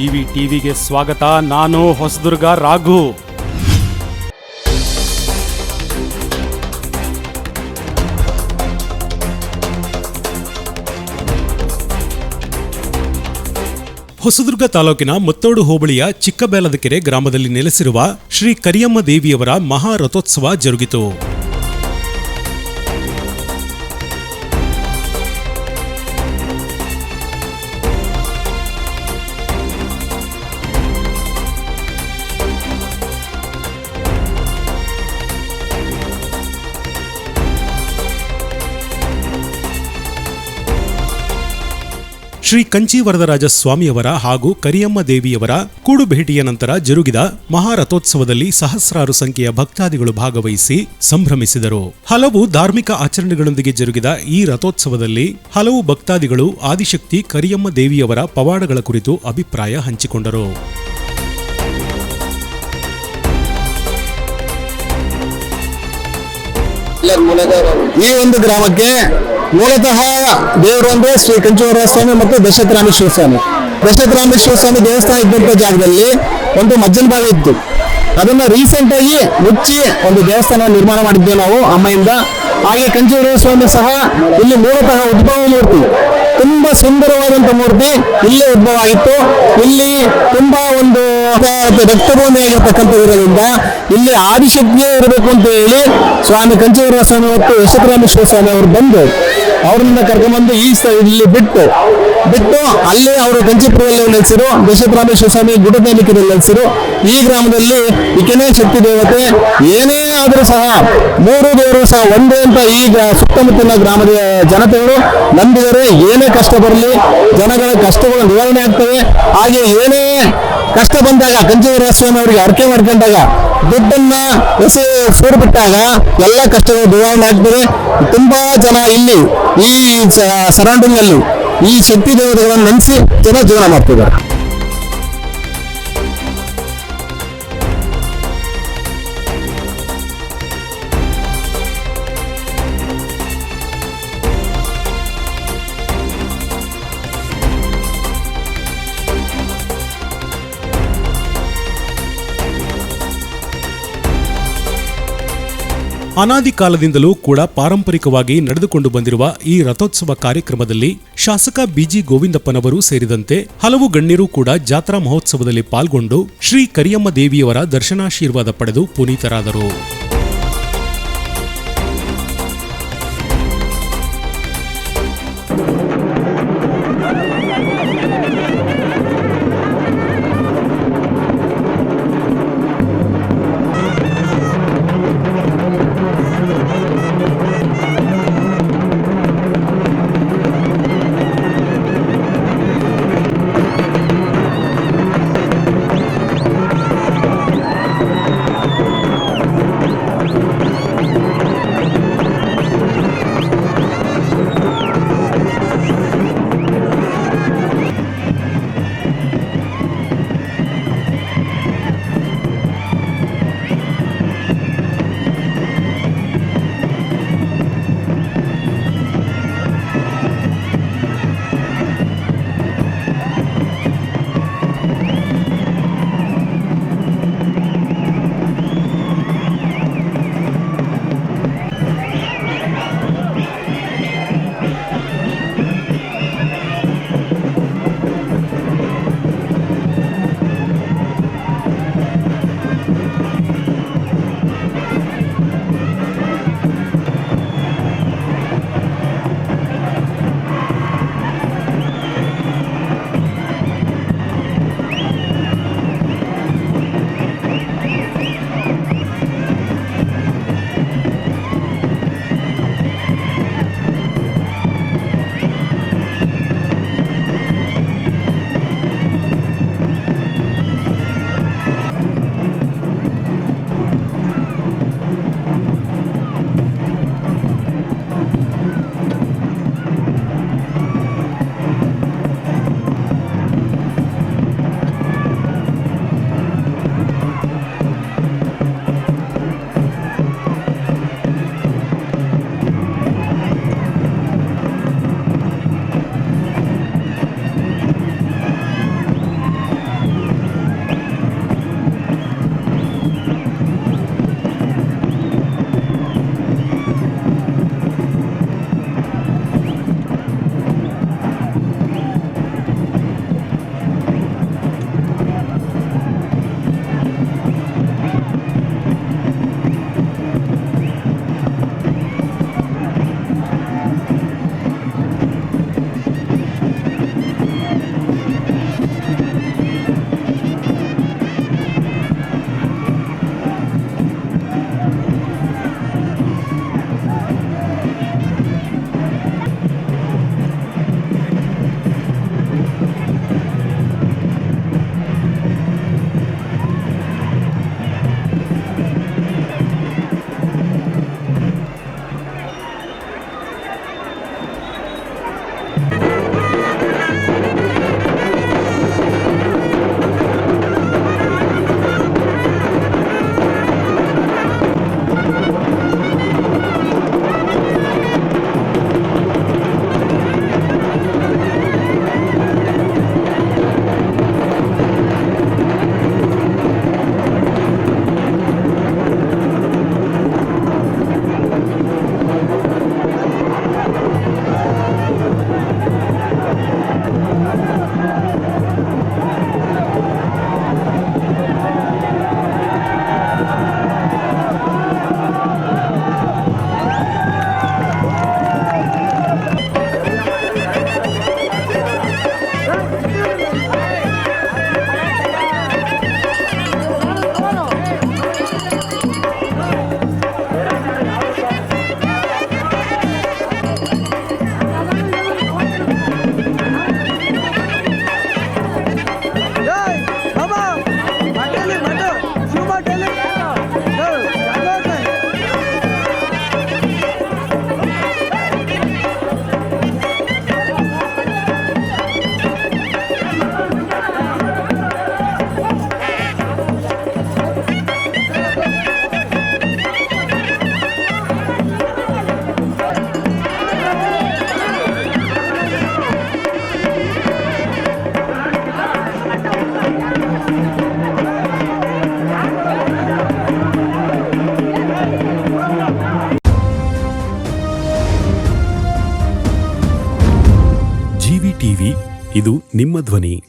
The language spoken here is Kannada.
ಜಿವಿ ಟಿವಿಗೆ ಸ್ವಾಗತ. ನಾನು ಹೊಸದುರ್ಗ ರಾಘು. ಹೊಸದುರ್ಗ ತಾಲೂಕಿನ ಮುತ್ತೋಡು ಹೋಬಳಿಯ ಚಿಕ್ಕಬೇಲದಕೆರೆ ಗ್ರಾಮದಲ್ಲಿ ನೆಲೆಸಿರುವ ಶ್ರೀ ಕರಿಯಮ್ಮ ದೇವಿಯವರ ಮಹಾ ರಥೋತ್ಸವ ಜರುಗಿತು. ಶ್ರೀ ಕಂಚಿ ವರದರಾಜ ಸ್ವಾಮಿಯವರ ಹಾಗೂ ಕರಿಯಮ್ಮ ದೇವಿಯವರ ಕೂಡು ಭೇಟಿಯ ನಂತರ ಜರುಗಿದ ಮಹಾರಥೋತ್ಸವದಲ್ಲಿ ಸಹಸ್ರಾರು ಸಂಖ್ಯೆಯ ಭಕ್ತಾದಿಗಳು ಭಾಗವಹಿಸಿ ಸಂಭ್ರಮಿಸಿದರು. ಹಲವು ಧಾರ್ಮಿಕ ಆಚರಣೆಗಳೊಂದಿಗೆ ಜರುಗಿದ ಈ ರಥೋತ್ಸವದಲ್ಲಿ ಹಲವು ಭಕ್ತಾದಿಗಳು ಆದಿಶಕ್ತಿ ಕರಿಯಮ್ಮ ದೇವಿಯವರ ಪವಾಡಗಳ ಕುರಿತು ಅಭಿಪ್ರಾಯ ಹಂಚಿಕೊಂಡರು. ಈ ಒಂದು ಗ್ರಾಮಕ್ಕೆ ಮೂಲತಃ ದೇವರು ಅಂದ್ರೆ ಶ್ರೀ ಕಂಚುವರ ಸ್ವಾಮಿ ಮತ್ತು ದಶರಾಮೇಶ್ವರ ಸ್ವಾಮಿ. ದಶರಾಮೇಶ್ವರ ಸ್ವಾಮಿ ದೇವಸ್ಥಾನ ಇದ್ದಂತ ಜಾಗದಲ್ಲಿ ಒಂದು ಮಜ್ಜನ ಬಾವಿ ಇತ್ತು. ಅದನ್ನ ರೀಸೆಂಟ್ ಆಗಿ ಮುಚ್ಚಿ ಒಂದು ದೇವಸ್ಥಾನ ನಿರ್ಮಾಣ ಮಾಡಿದ್ದೇವೆ ನಾವು ಅಮ್ಮೆಯಿಂದ. ಹಾಗೆ ಕಂಚುವರ ಸ್ವಾಮಿ ಸಹ ಇಲ್ಲಿ ಮೂಲತಃ ಉದ್ಭವ ಮೂರ್ತಿ, ತುಂಬಾ ಸುಂದರವಾದಂತ ಮೂರ್ತಿ ಇಲ್ಲೇ ಉದ್ಭವ ಆಗಿತ್ತು. ಇಲ್ಲಿ ತುಂಬಾ ಒಂದು ರಕ್ತಭೂಮಿಯಾಗಿರ್ತಕ್ಕಂಥ ಇರೋದ್ರಿಂದ ಇಲ್ಲಿ ಆದಿಶಕ್ತಿಯೇ ಇರಬೇಕು ಅಂತ ಹೇಳಿ ಸ್ವಾಮಿ ಕಂಚುವರ ಸ್ವಾಮಿ ಮತ್ತು ಯಶೋಧರಾಮೇಶ್ವರ ಸ್ವಾಮಿ ಅವರು ಬಂದು ಅವರನ್ನ ಕರ್ಕೊಂಡ್ಬಂದು ಇಲ್ಲಿ ಬಿಟ್ಟು ಅಲ್ಲಿ ಅವರು ಕಂಚಿಪುರದಲ್ಲಿ ನೆಲೆಸಿರು. ಯಶೋಧರಾಮೇಶ್ವರ ಸ್ವಾಮಿ ಗುಡದೇನಿಕೆಯಲ್ಲಿ ನೆಲೆಸಿರು. ಈ ಗ್ರಾಮದಲ್ಲಿ ಈಕೆನೇ ಶಕ್ತಿ ದೇವತೆ. ಏನೇ ಆದರೂ ಸಹ ಮೂರು ದೇವರು ಸಹ ಒಂದೇ ಅಂತ ಈಗ ಸುತ್ತಮುತ್ತಲಿನ ಗ್ರಾಮದ ಜನತೆಗಳು ನಂಬಿದರೆ ಏನೇ ಕಷ್ಟ ಬರಲಿ ಜನಗಳ ಕಷ್ಟಗಳು ನಿವಾರಣೆ ಆಗ್ತವೆ. ಹಾಗೆ ಏನೇ ಕಷ್ಟ ಬಂದಾಗ ಕಂಚುವರ ಸ್ವಾಮಿ ಅವರಿಗೆ ಅರ್ಕೆ ಮಾಡ್ಕೊಂಡಾಗ ದುಡ್ಡನ್ನ ಸೇರ್ಬಿಟ್ಟಾಗ ಎಲ್ಲ ಕಷ್ಟಗಳು ನಿವಾರಣೆ ಆಗ್ತವೆ. ತುಂಬಾ ಜನ ಇಲ್ಲಿ ಈ ಸರೌಂಡಿಂಗ್ ಅಲ್ಲಿ ಈ ಶಕ್ತಿ ದೇವತೆಗಳನ್ನು ನೆನೆಸಿ ಜನ ಜೀವನ ಮಾಡ್ತಿದ್ದಾರೆ. ಅನಾದಿ ಕಾಲದಿಂದಲೂ ಕೂಡ ಪಾರಂಪರಿಕವಾಗಿ ನಡೆದುಕೊಂಡು ಬಂದಿರುವ ಈ ರಥೋತ್ಸವ ಕಾರ್ಯಕ್ರಮದಲ್ಲಿ ಶಾಸಕ ಬಿಜಿ ಗೋವಿಂದಪ್ಪನವರು ಸೇರಿದಂತೆ ಹಲವು ಗಣ್ಯರು ಕೂಡ ಜಾತ್ರಾ ಮಹೋತ್ಸವದಲ್ಲಿ ಪಾಲ್ಗೊಂಡು ಶ್ರೀ ಕರಿಯಮ್ಮ ದೇವಿಯವರ ದರ್ಶನಾಶೀರ್ವಾದ ಪಡೆದು ಪುನೀತರಾದರು. ನಿಮ್ಮ ಧ್ವನಿ.